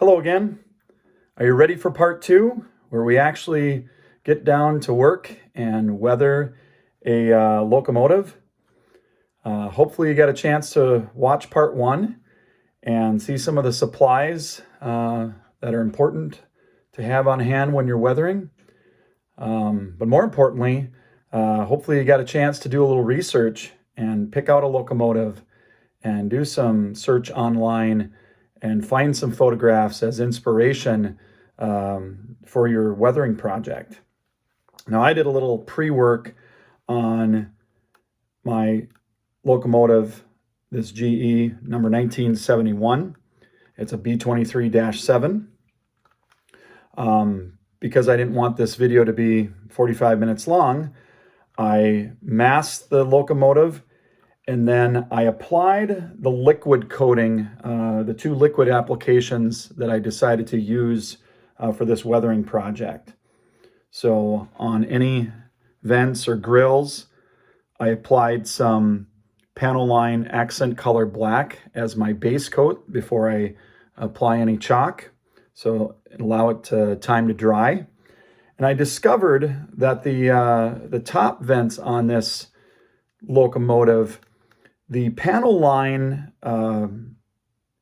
Hello again. Are you ready for part two, where we actually get down to work and weather a locomotive? Hopefully you got a chance to watch part one and see some of the supplies that are important to have on hand when you're weathering. But more importantly, hopefully you got a chance to do a little research and pick out a locomotive and do some search online and find some photographs as inspiration for your weathering project. Now, I did a little pre-work on my locomotive, this GE number 1971. It's a B23-7. Because I didn't want this video to be 45 minutes long, I masked the locomotive and then I applied the liquid coating, the two liquid applications that I decided to use for this weathering project. So on any vents or grills, I applied some panel line accent color black as my base coat before I apply any chalk, so allow it to time to dry. And I discovered that the top vents on this locomotive, the panel line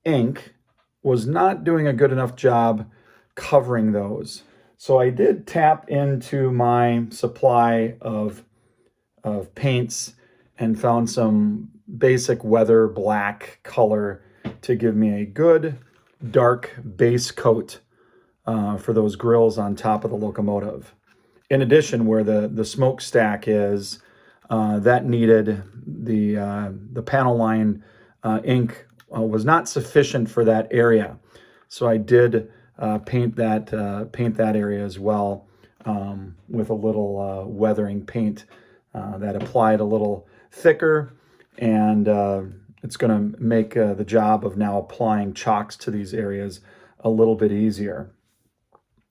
ink was not doing a good enough job covering those. So I did tap into my supply of paints and found some basic weather black color to give me a good dark base coat for those grills on top of the locomotive. In addition, where the smokestack is, that needed the panel line ink was not sufficient for that area, so I did paint that area as well with a little weathering paint that applied a little thicker, and it's going to make the job of now applying chalks to these areas a little bit easier.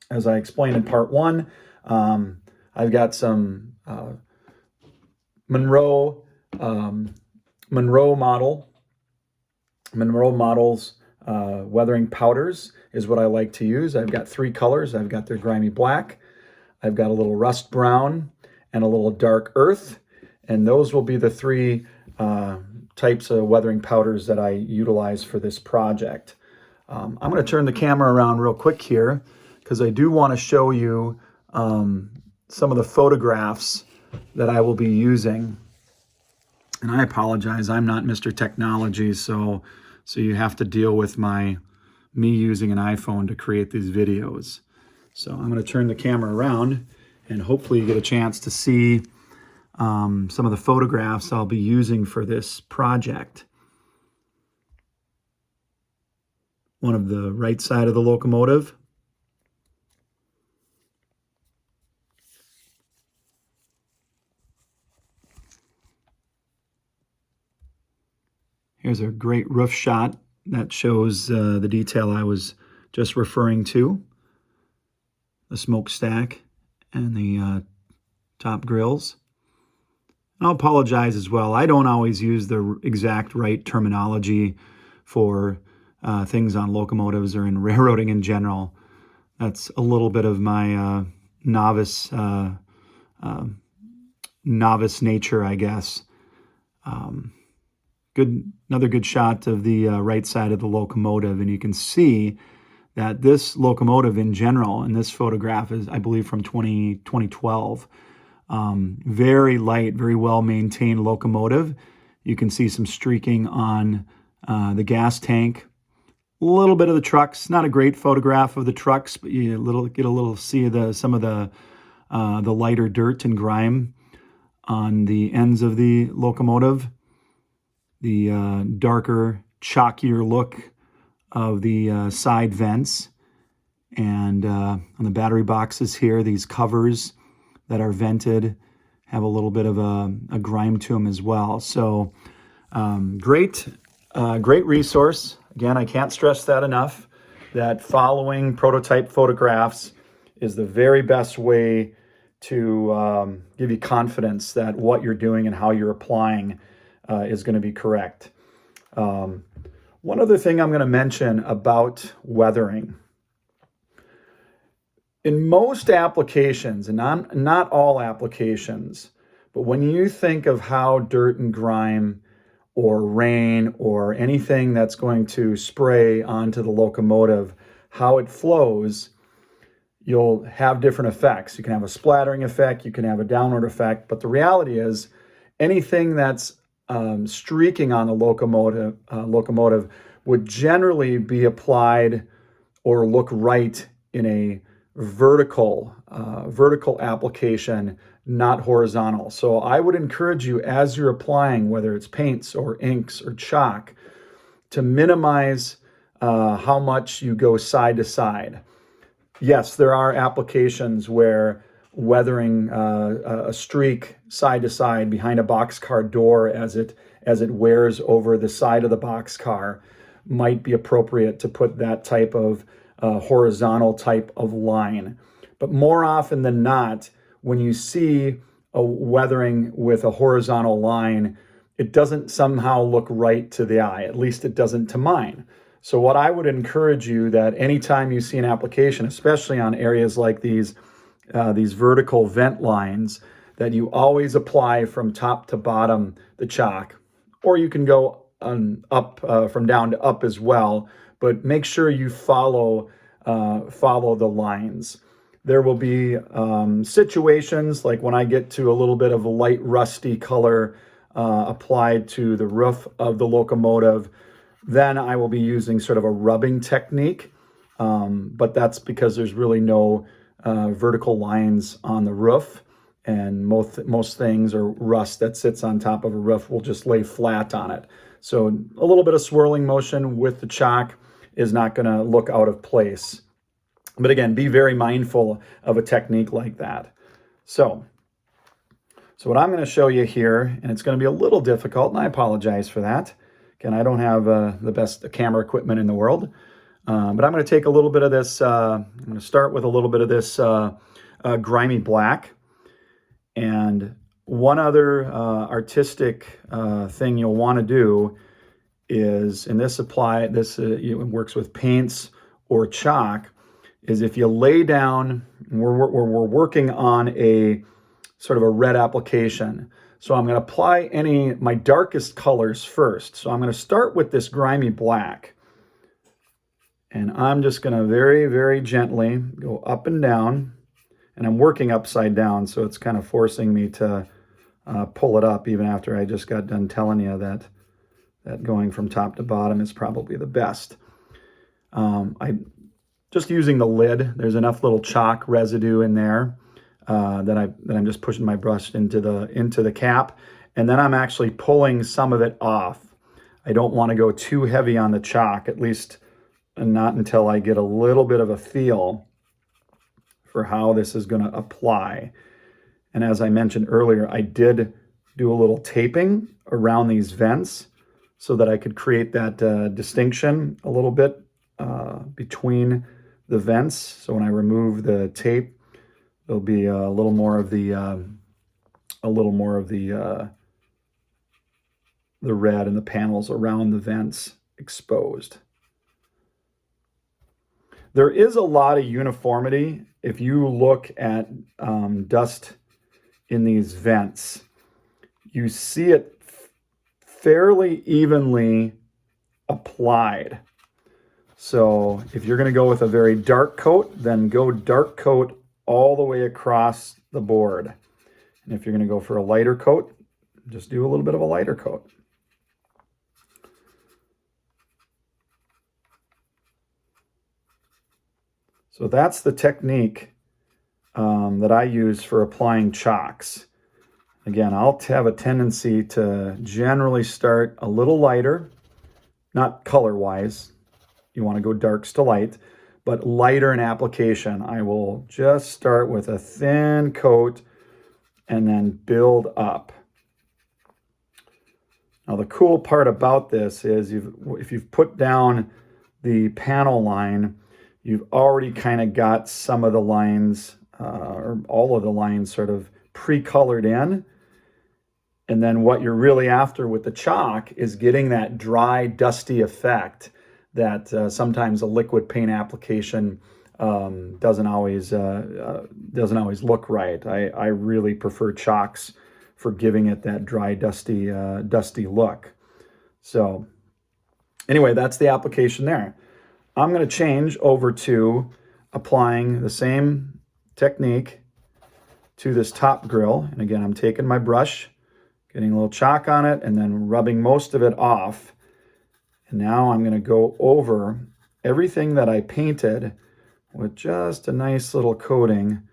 As I explained in part one, I've got some Monroe models weathering powders is what I like to use. I've got three colors. I've got their grimy black, I've got a little rust brown, and a little dark earth, and those will be the three types of weathering powders that I utilize for this project. I'm going to turn the camera around real quick here because I do want to show you some of the photographs that I will be using. And I apologize, I'm not Mr. Technology, so you have to deal with me using an iPhone to create these videos. So I'm going to turn the camera around and hopefully you get a chance to see some of the photographs I'll be using for this project. One of the right side of the locomotive. Here's a great roof shot that shows the detail I was just referring to. The smokestack and the top grills. And I'll apologize as well. I don't always use the exact right terminology for things on locomotives or in railroading in general. That's a little bit of my novice nature, I guess. Another good shot of the right side of the locomotive, and you can see that this locomotive in general, and this photograph is, I believe, from 2012. Very light, very well-maintained locomotive. You can see some streaking on the gas tank. A little bit of the trucks. Not a great photograph of the trucks, but you get a little see some of the lighter dirt and grime on the ends of the locomotive. The darker, chalkier look of the side vents, and on the battery boxes here, these covers that are vented have a little bit of a grime to them as well. So great resource. Again, I can't stress that enough, that following prototype photographs is the very best way to give you confidence that what you're doing and how you're applying is going to be correct. One other thing I'm going to mention about weathering In most applications, and not all applications, but when you think of how dirt and grime or rain or anything that's going to spray onto the locomotive, how it flows, you'll have different effects. You can have a splattering effect, you can have a downward effect, but the reality is anything that's streaking on the locomotive would generally be applied or look right in a vertical application, not horizontal. So I would encourage you, as you're applying, whether it's paints or inks or chalk, to minimize how much you go side to side. Yes, there are applications where weathering a streak side to side behind a boxcar door as it wears over the side of the boxcar might be appropriate to put that type of horizontal type of line. But more often than not, when you see a weathering with a horizontal line, it doesn't somehow look right to the eye. At least it doesn't to mine. So what I would encourage you, that anytime you see an application, especially on areas like these vertical vent lines, that you always apply from top to bottom the chalk, or you can go up from down to up as well, but make sure you follow the lines. There will be situations like when I get to a little bit of a light rusty color applied to the roof of the locomotive, then I will be using sort of a rubbing technique, but that's because there's really no vertical lines on the roof, and most things or rust that sits on top of a roof will just lay flat on it. So a little bit of swirling motion with the chalk is not going to look out of place. But again, be very mindful of a technique like that. So what I'm going to show you here, and it's going to be a little difficult, and I apologize for that. Again, I don't have the best camera equipment in the world, but I'm going to take a little bit of this, I'm going to start with a little bit of this grimy black. And one other artistic thing you'll want to do is, and this it works with paints or chalk, is if you lay down, we're working on a sort of a red application. So I'm going to apply my darkest colors first. So I'm going to start with this grimy black. And I'm just going to very, very gently go up and down. And I'm working upside down, so it's kind of forcing me to pull it up even after I just got done telling you that going from top to bottom is probably the best. I just using the lid, there's enough little chalk residue in there that I'm just pushing my brush into the cap, and then I'm actually pulling some of it off. I don't want to go too heavy on the chalk, at least not until I get a little bit of a feel for how this is going to apply. And as I mentioned earlier, I did do a little taping around these vents so that I could create that distinction a little bit between the vents. So when I remove the tape, there'll be a little more of the red and the panels around the vents exposed. There is a lot of uniformity if you look at dust in these vents. You see it fairly evenly applied. So if you're going to go with a very dark coat, then go dark coat all the way across the board. And if you're going to go for a lighter coat, just do a little bit of a lighter coat. So that's the technique that I use for applying chalks. Again, I'll have a tendency to generally start a little lighter, not color-wise. You want to go darks to light, but lighter in application. I will just start with a thin coat and then build up. Now, the cool part about this is if you've put down the panel line, you've already kind of got some of the lines, or all of the lines sort of pre-colored in. And then what you're really after with the chalk is getting that dry, dusty effect that sometimes a liquid paint application doesn't always look right. I really prefer chalks for giving it that dry, dusty look. So anyway, that's the application there. I'm going to change over to applying the same technique to this top grill. And again, I'm taking my brush, getting a little chalk on it, and then rubbing most of it off. And now I'm going to go over everything that I painted with just a nice little coating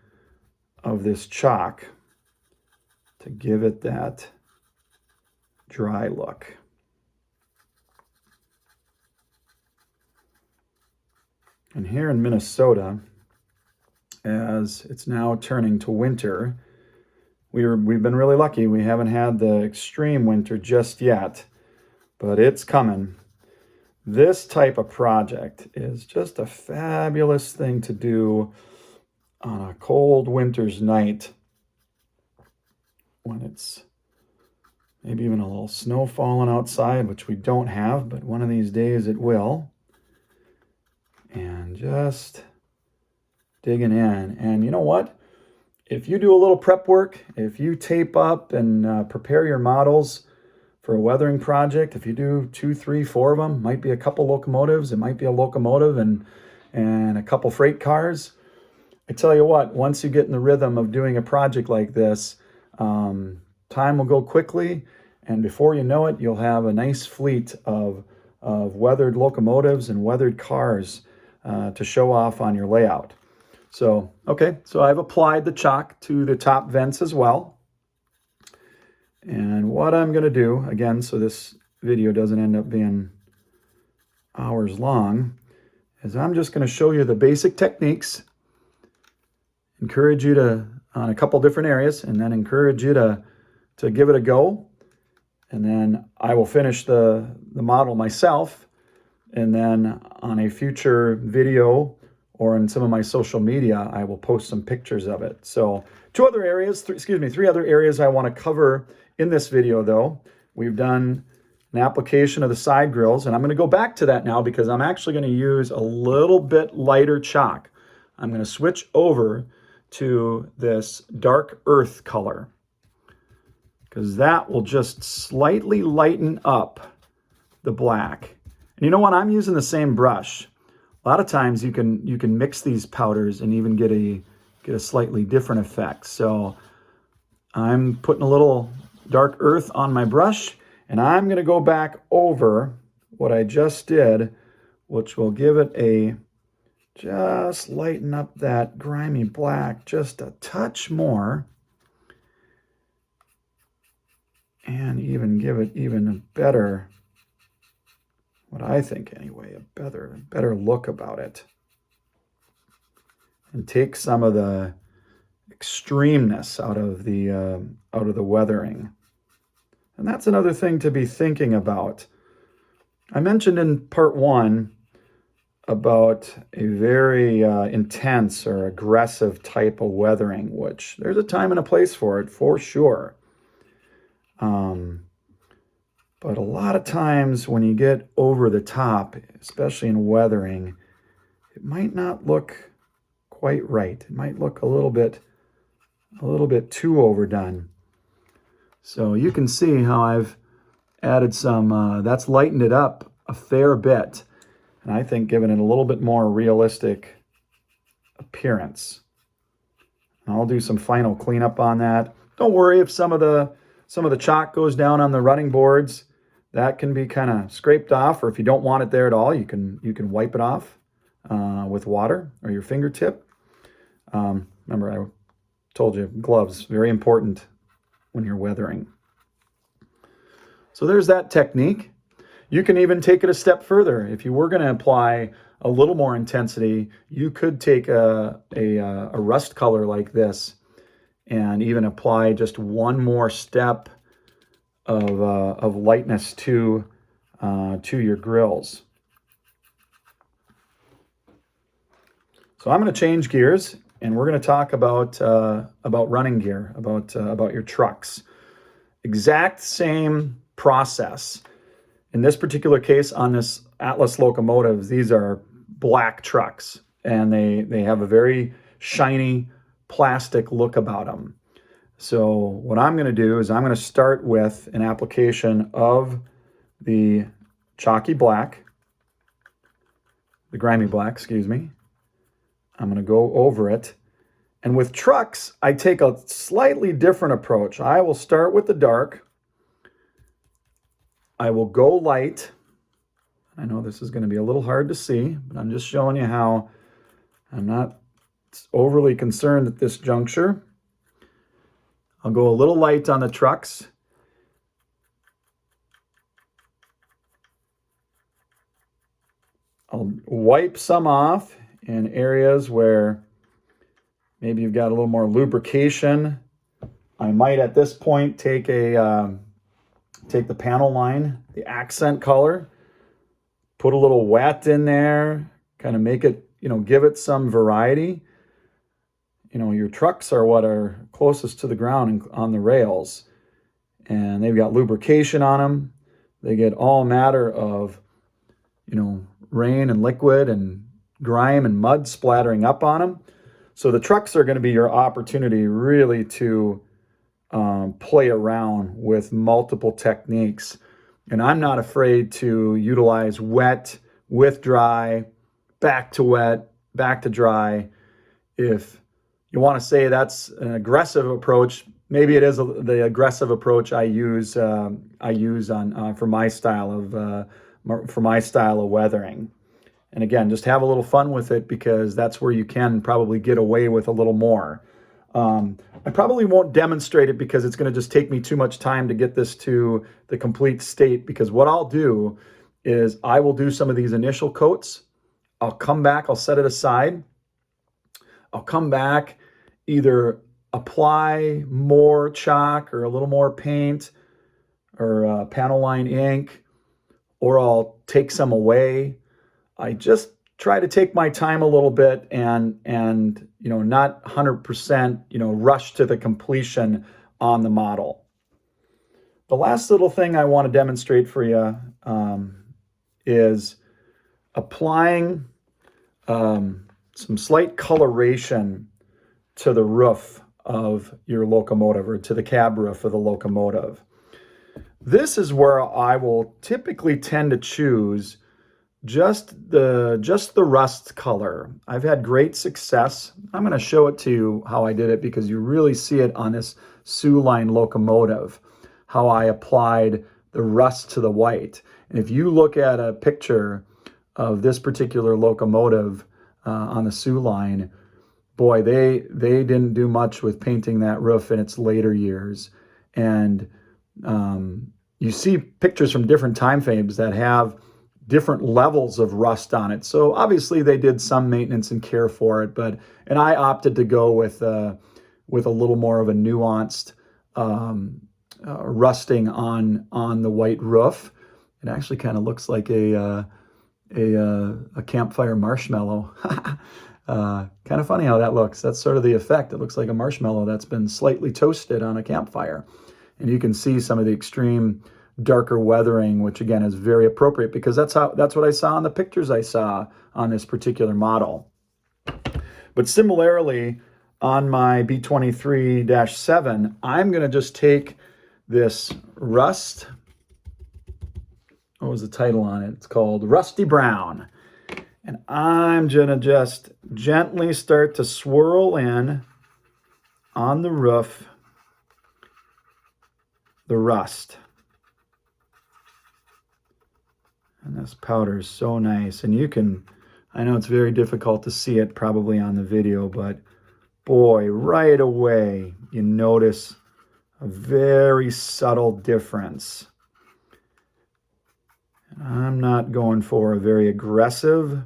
of this chalk to give it that dry look. And here in Minnesota, as it's now turning to winter, we've been really lucky. We haven't had the extreme winter just yet, but it's coming. This type of project is just a fabulous thing to do on a cold winter's night when it's maybe even a little snow falling outside, which we don't have, but one of these days it will. And just digging in. And you know what? If you do a little prep work, if you tape up and prepare your models for a weathering project, if you do 2, 3, 4 of them, might be a couple locomotives, it might be a locomotive and a couple freight cars. I tell you what, once you get in the rhythm of doing a project like this, time will go quickly, and before you know it, you'll have a nice fleet of weathered locomotives and weathered cars to show off on your layout. So, okay, so I've applied the chalk to the top vents as well. And what I'm going to do, again, so this video doesn't end up being hours long, is I'm just going to show you the basic techniques, encourage you to, on a couple different areas, and then encourage you to give it a go. And then I will finish the model myself. And then on a future video or in some of my social media, I will post some pictures of it. So three other areas I want to cover in this video though. We've done an application of the side grills, and I'm going to go back to that now because I'm actually going to use a little bit lighter chalk. I'm going to switch over to this dark earth color because that will just slightly lighten up the black. And you know what? I'm using the same brush. A lot of times you can mix these powders and even get a slightly different effect. So I'm putting a little dark earth on my brush, and I'm going to go back over what I just did, which will give it just lighten up that grimy black just a touch more, and even give it even a better, what I think anyway, a better look about it. And take some of the extremeness out of the weathering. And that's another thing to be thinking about. I mentioned in part 1 about a very intense or aggressive type of weathering, which there's a time and a place for it, for sure. But a lot of times when you get over the top, especially in weathering, it might not look quite right. It might look a little bit too overdone. So you can see how I've added some, that's lightened it up a fair bit. And I think given it a little bit more realistic appearance. And I'll do some final cleanup on that. Don't worry if some of the chalk goes down on the running boards. That can be kind of scraped off, or if you don't want it there at all, you can wipe it off with water or your fingertip. Remember, I told you, gloves, very important when you're weathering. So there's that technique. You can even take it a step further. If you were going to apply a little more intensity, you could take a rust color like this and even apply just one more step of lightness to your grills. So I'm going to change gears, and we're going to talk about running gear, about your trucks. Exact same process. In this particular case, on this Atlas locomotive, these are black trucks. and they have a very shiny plastic look about them. So what I'm going to do is I'm going to start with an application of the chalky black, the grimy black, excuse me. I'm going to go over it. And with trucks, I take a slightly different approach. I will start with the dark. I will go light. I know this is going to be a little hard to see, but I'm just showing you how I'm not overly concerned at this juncture. I'll go a little light on the trucks. I'll wipe some off in areas where maybe you've got a little more lubrication. I might at this point take the panel line, the accent color, put a little wet in there, kind of make it, give it some variety. Your trucks are what are closest to the ground on the rails, and they've got lubrication on them. They get all matter of, rain and liquid and grime and mud splattering up on them. So the trucks are going to be your opportunity really to play around with multiple techniques. And I'm not afraid to utilize wet with dry, back to wet, back to dry. If you want to say that's an aggressive approach, maybe it is the aggressive approach I use on for my style of weathering. And again, just have a little fun with it, because that's where you can probably get away with a little more. I probably won't demonstrate it because it's going to just take me too much time to get this to the complete state, because what I'll do is I will do some of these initial coats. I'll come back, I'll set it aside. I'll come back, either apply more chalk or a little more paint or panel line ink, or I'll take some away. I just try to take my time a little bit and not 100% rush to the completion on the model. The last little thing I want to demonstrate for you is applying some slight coloration to the roof of your locomotive, or to the cab roof of the locomotive. This is where I will typically tend to choose just the rust color. I've had great success. I'm going to show it to you how I did it, because you really see it on this Sioux Line locomotive, how I applied the rust to the white. And if you look at a picture of this particular locomotive on the Sioux Line, boy, they didn't do much with painting that roof in its later years. And you see pictures from different time frames that have different levels of rust on it. So obviously they did some maintenance and care for it, and I opted to go with a little more of a nuanced rusting on the white roof. It actually kind of looks like a campfire marshmallow. Kind of funny how that looks. That's sort of the effect. It looks like a marshmallow that's been slightly toasted on a campfire. And you can see some of the extreme darker weathering, which again is very appropriate, because that's what I saw in the pictures I saw on this particular model. But similarly, on my B23-7, I'm going to just take this rust. What was the title on it? It's called Rusty Brown. And I'm going to just gently start to swirl in on the roof the rust. And this powder is so nice. And I know it's very difficult to see it probably on the video, but boy, right away, you notice a very subtle difference. And I'm not going for a very aggressive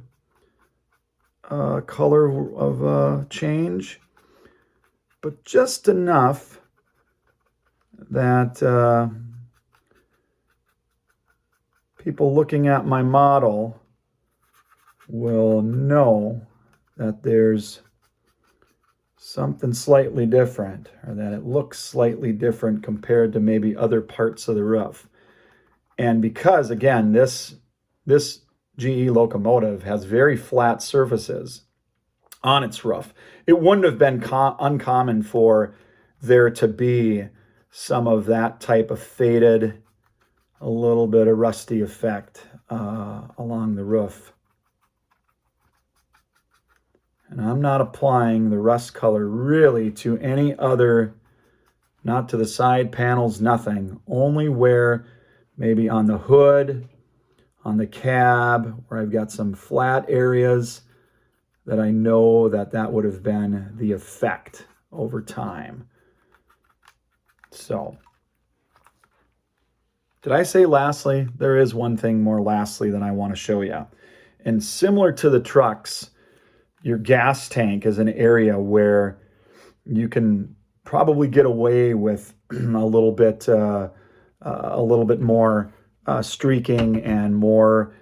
color of change, but just enough that people looking at my model will know that there's something slightly different, or that it looks slightly different compared to maybe other parts of the roof. And because, again, this GE locomotive has very flat surfaces, on its roof. It wouldn't have been uncommon for there to be some of that type of faded, a little bit of rusty effect along the roof. And I'm not applying the rust color really to any other, not to the side panels, nothing. Only where maybe on the hood, on the cab, where I've got some flat areas that I know that would have been the effect over time. So, did I say lastly? There is one thing more lastly that I want to show you. And similar to the trucks, your gas tank is an area where you can probably get away with a little bit more streaking and more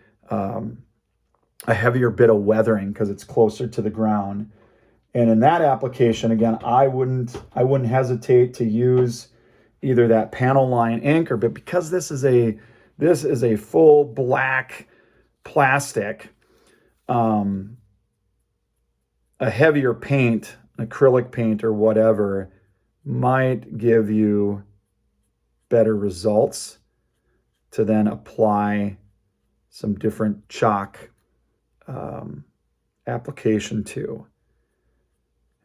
a heavier bit of weathering because it's closer to the ground. And in that application, again, I wouldn't hesitate to use either that panel line anchor, but because this is a full black plastic, a heavier paint, acrylic paint or whatever, might give you better results to then apply some different chalk application to.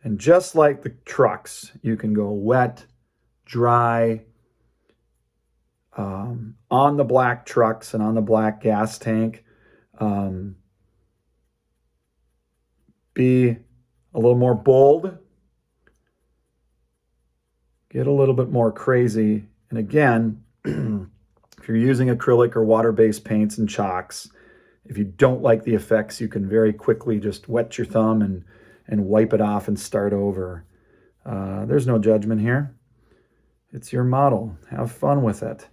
And just like the trucks, you can go wet, dry, on the black trucks and on the black gas tank. Be a little more bold, get a little bit more crazy. And again, if you're using acrylic or water-based paints and chalks, if you don't like the effects, you can very quickly just wet your thumb and wipe it off and start over. There's no judgment here. It's your model. Have fun with it.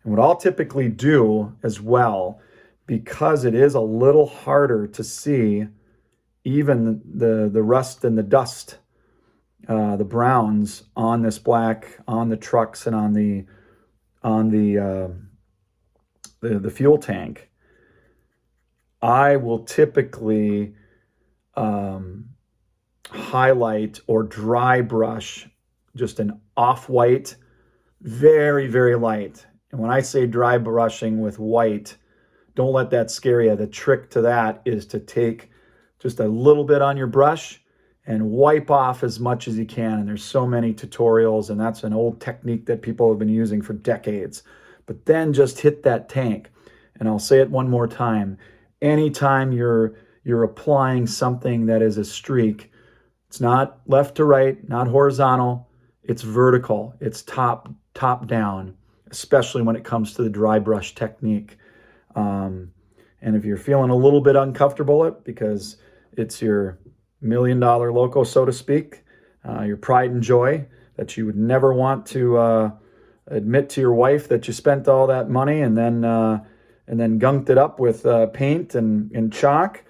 And what I'll typically do as well, because it is a little harder to see even the rust and the dust, the browns on this black, on the trucks and on the fuel tank, I will typically highlight or dry brush just an off-white, very, very light. And when I say dry brushing with white, don't let that scare you. The trick to that is to take just a little bit on your brush and wipe off as much as you can. And there's so many tutorials, and that's an old technique that people have been using for decades. But then just hit that tank. And I'll say it one more time. Anytime you're applying something that is a streak, it's not left to right, not horizontal, it's vertical, it's top down, especially when it comes to the dry brush technique. And if you're feeling a little bit uncomfortable because it's your $1 million loco, so to speak, your pride and joy that you would never want to admit to your wife that you spent all that money and then gunked it up with paint and chalk.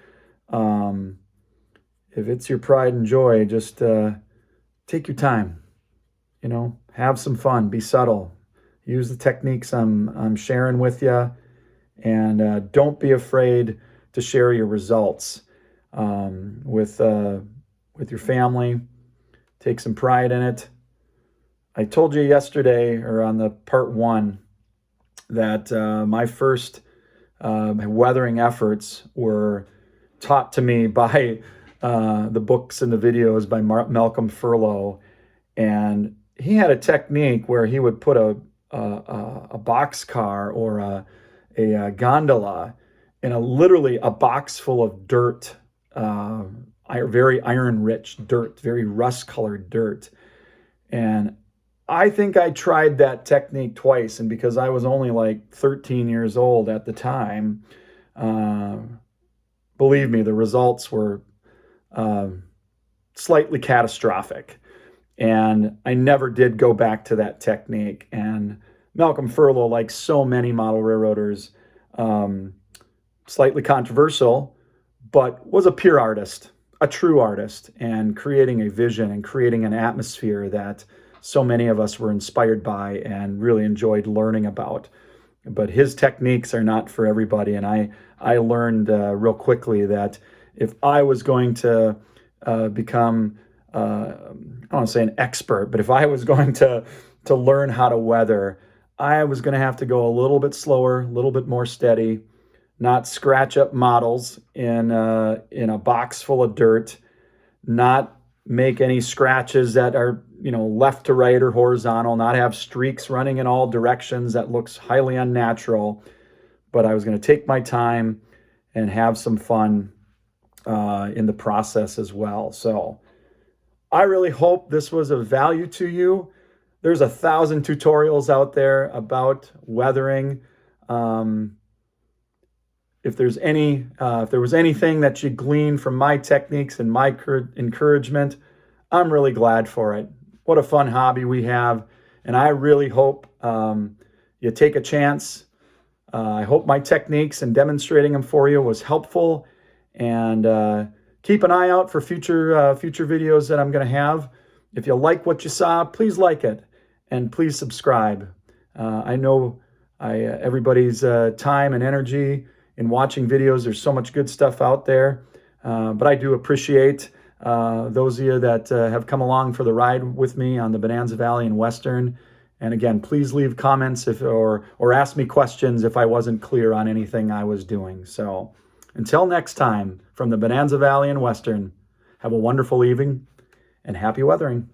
If it's your pride and joy, just take your time. Have some fun, be subtle, use the techniques I'm sharing with you, and don't be afraid to share your results with your family. Take some pride in it. I told you yesterday, or on the part 1, that my first weathering efforts were taught to me by the books and the videos by Malcolm Furlow. And he had a technique where he would put a boxcar or a gondola in literally a box full of dirt, very iron-rich dirt, very rust-colored dirt. And I think I tried that technique twice, and because I was only like 13 years old at the time, believe me, the results were slightly catastrophic. And I never did go back to that technique. And Malcolm Furlow, like so many model railroaders, slightly controversial, but was a pure artist, a true artist, and creating a vision and creating an atmosphere that so many of us were inspired by and really enjoyed learning about. But his techniques are not for everybody. And I learned real quickly that if I was going to become, I don't want to say an expert, but if I was going to learn how to weather, I was going to have to go a little bit slower, a little bit more steady, not scratch up models in a box full of dirt, not make any scratches that are, left to right or horizontal, not have streaks running in all directions that looks highly unnatural. But I was going to take my time and have some fun in the process as well. So I really hope this was of value to you. There's 1,000 tutorials out there about weathering. If there was anything that you gleaned from my techniques and my encouragement, I'm really glad for it. What a fun hobby we have. And I really hope you take a chance. I hope my techniques and demonstrating them for you was helpful. And keep an eye out for future videos that I'm going to have. If you like what you saw, please like it and please subscribe. I know everybody's time and energy in watching videos. There's so much good stuff out there. But I do appreciate those of you that have come along for the ride with me on the Bonanza Valley and Western. And again, please leave comments or ask me questions if I wasn't clear on anything I was doing. So until next time, from the Bonanza Valley and Western, have a wonderful evening and happy weathering.